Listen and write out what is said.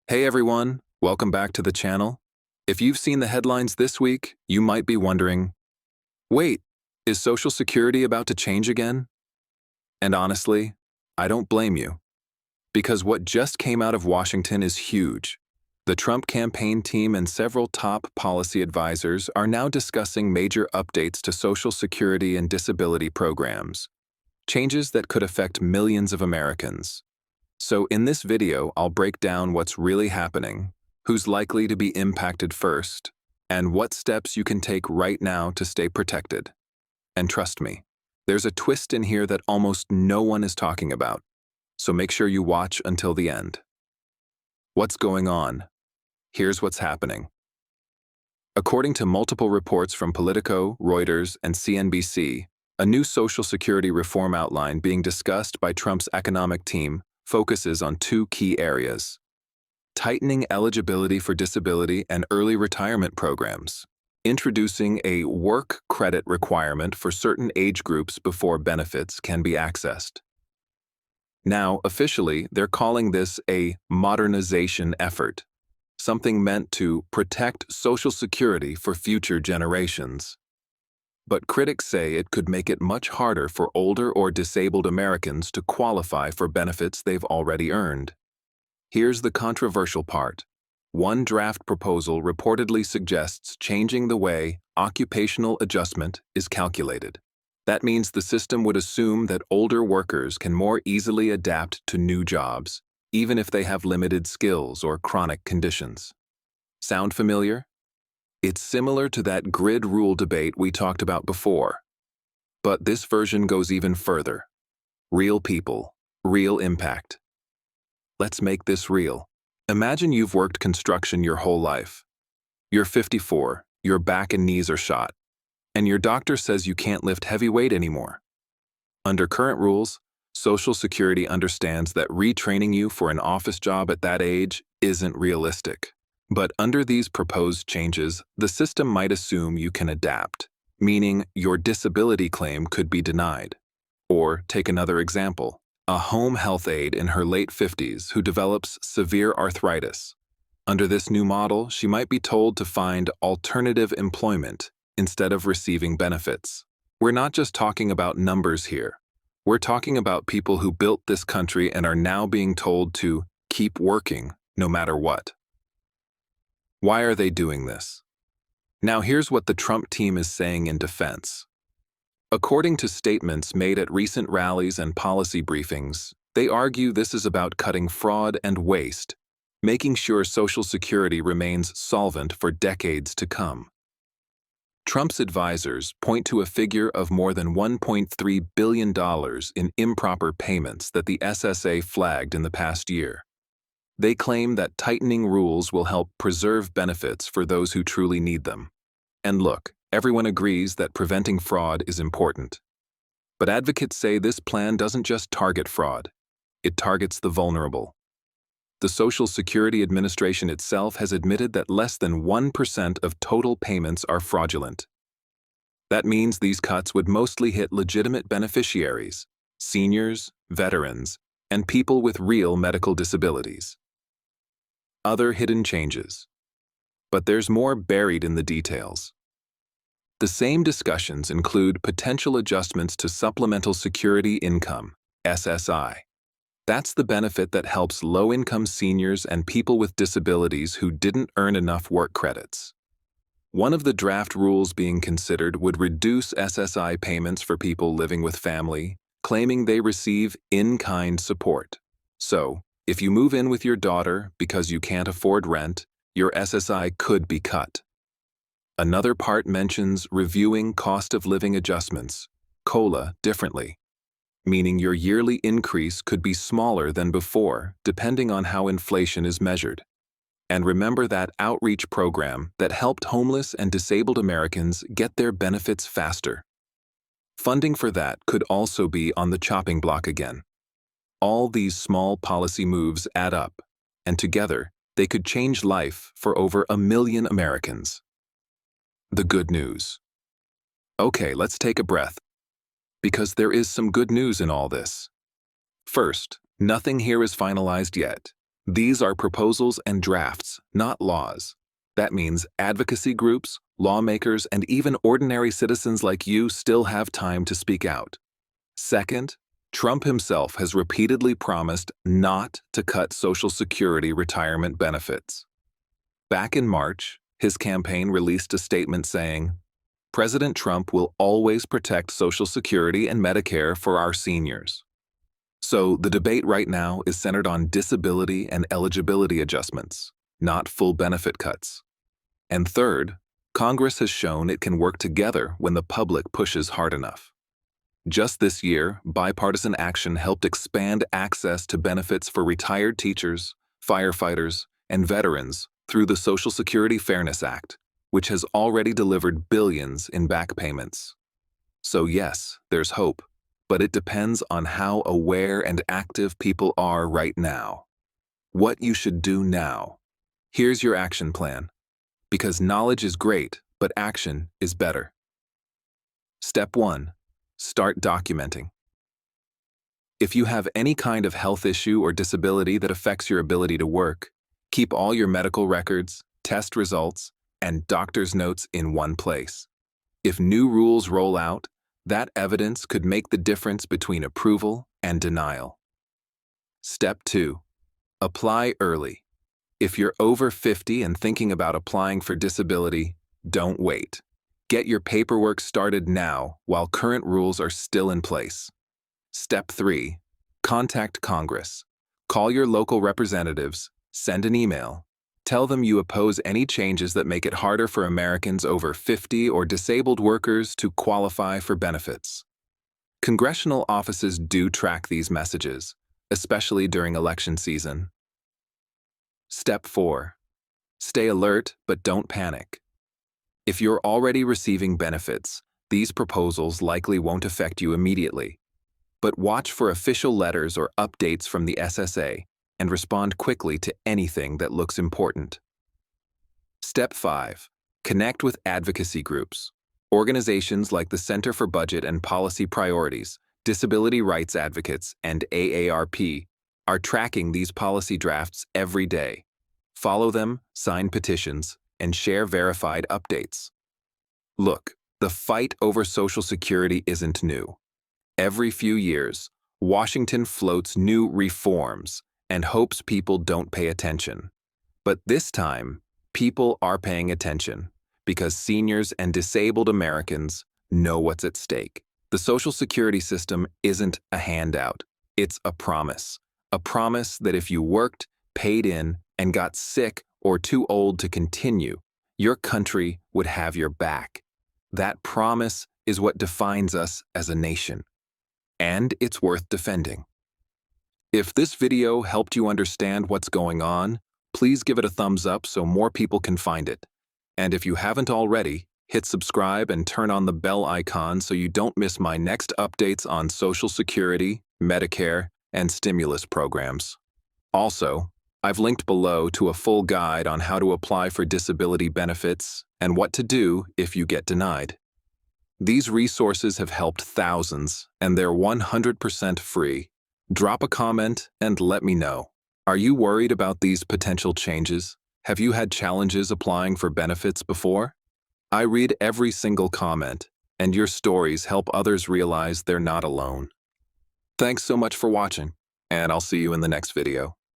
Hey everyone, welcome back to the channel. If you've seen the headlines this week, you might be wondering, wait, is Social Security about to change again? And honestly, I don't blame you, because what just came out of Washington is huge. The Trump campaign team and several top policy advisors are now discussing major updates to Social Security and disability programs, changes that could affect millions of Americans. So in this video, I'll break down what's really happening, who's likely to be impacted first, and what steps you can take right now to stay protected. And trust me, there's a twist in here that almost no one is talking about, so make sure you watch until the end. What's going on? Here's what's happening. According to multiple reports from Politico, Reuters, and CNBC, a new Social Security reform outline being discussed by Trump's economic team focuses on two key areas: tightening eligibility for disability and early retirement programs, introducing a work credit requirement for certain age groups before benefits can be accessed. Now, officially, they're calling this a modernization effort, something meant to protect Social Security for future generations. But critics say it could make it much harder for older or disabled Americans to qualify for benefits they've already earned. Here's the controversial part. One draft proposal reportedly suggests changing the way occupational adjustment is calculated. That means the system would assume that older workers can more easily adapt to new jobs, even if they have limited skills or chronic conditions. Sound familiar? It's similar to that grid rule debate we talked about before. But this version goes even further. Real people, real impact. Let's make this real. Imagine you've worked construction your whole life. You're 54, your back and knees are shot, and your doctor says you can't lift heavy weight anymore. Under current rules, Social Security understands that retraining you for an office job at that age isn't realistic. But under these proposed changes, the system might assume you can adapt, meaning your disability claim could be denied. Or take another example, a home health aide in her late 50s who develops severe arthritis. Under this new model, she might be told to find alternative employment instead of receiving benefits. We're not just talking about numbers here. We're talking about people who built this country and are now being told to keep working no matter what. Why are they doing this? Now here's what the Trump team is saying in defense. According to statements made at recent rallies and policy briefings, they argue this is about cutting fraud and waste, making sure Social Security remains solvent for decades to come. Trump's advisors point to a figure of more than $1.3 billion in improper payments that the SSA flagged in the past year. They claim that tightening rules will help preserve benefits for those who truly need them. And look, everyone agrees that preventing fraud is important. But advocates say this plan doesn't just target fraud, it targets the vulnerable. The Social Security Administration itself has admitted that less than 1% of total payments are fraudulent. That means these cuts would mostly hit legitimate beneficiaries, seniors, veterans, and people with real medical disabilities. Other hidden changes. But there's more buried in the details. The same discussions include potential adjustments to Supplemental Security Income, SSI. That's the benefit that helps low-income seniors and people with disabilities who didn't earn enough work credits. One of the draft rules being considered would reduce SSI payments for people living with family, claiming they receive in-kind support. So, if you move in with your daughter because you can't afford rent, your SSI could be cut. Another part mentions reviewing cost of living adjustments, COLA, differently, meaning your yearly increase could be smaller than before, depending on how inflation is measured. And remember that outreach program that helped homeless and disabled Americans get their benefits faster. Funding for that could also be on the chopping block again. All these small policy moves add up, and together, they could change life for over 1 million Americans. The good news. Okay, let's take a breath, because there is some good news in all this. First, nothing here is finalized yet, These are proposals and drafts, not laws. That means advocacy groups, lawmakers, and even ordinary citizens like you still have time to speak out. Second, Trump himself has repeatedly promised not to cut Social Security retirement benefits. Back in March, his campaign released a statement saying, "President Trump will always protect Social Security and Medicare for our seniors." So the debate right now is centered on disability and eligibility adjustments, not full benefit cuts. And third, Congress has shown it can work together when the public pushes hard enough. Just this year, bipartisan action helped expand access to benefits for retired teachers, firefighters, and veterans through the Social Security Fairness Act, which has already delivered billions in back payments. So yes, there's hope, but it depends on how aware and active people are right now. What you should do now. Here's your action plan. Because knowledge is great, but action is better. Step 1. Start documenting. If you have any kind of health issue or disability that affects your ability to work, keep all your medical records, test results, and doctor's notes in one place. If new rules roll out, that evidence could make the difference between approval and denial. Step 2. Apply early. If you're over 50 and thinking about applying for disability, don't wait. Get your paperwork started now while current rules are still in place. Step 3. Contact Congress. Call your local representatives, send an email. Tell them you oppose any changes that make it harder for Americans over 50 or disabled workers to qualify for benefits. Congressional offices do track these messages, especially during election season. Step 4. Stay alert, but don't panic. If you're already receiving benefits, these proposals likely won't affect you immediately. But watch for official letters or updates from the SSA and respond quickly to anything that looks important. Step 5. Connect with advocacy groups. Organizations like the Center for Budget and Policy Priorities, Disability Rights Advocates, and AARP are tracking these policy drafts every day. Follow them, sign petitions, and share verified updates. Look, the fight over Social Security isn't new. Every few years, Washington floats new reforms and hopes people don't pay attention. But this time, people are paying attention because seniors and disabled Americans know what's at stake. The Social Security system isn't a handout. It's a promise. A promise that if you worked, paid in, and got sick or too old to continue, your country would have your back. That promise is what defines us as a nation. And it's worth defending. If this video helped you understand what's going on, please give it a thumbs up so more people can find it. And if you haven't already, hit subscribe and turn on the bell icon so you don't miss my next updates on Social Security, Medicare, and stimulus programs. Also, I've linked below to a full guide on how to apply for disability benefits and what to do if you get denied. These resources have helped thousands, and they're 100% free. Drop a comment and let me know. Are you worried about these potential changes? Have you had challenges applying for benefits before? I read every single comment, and your stories help others realize they're not alone. Thanks so much for watching, and I'll see you in the next video.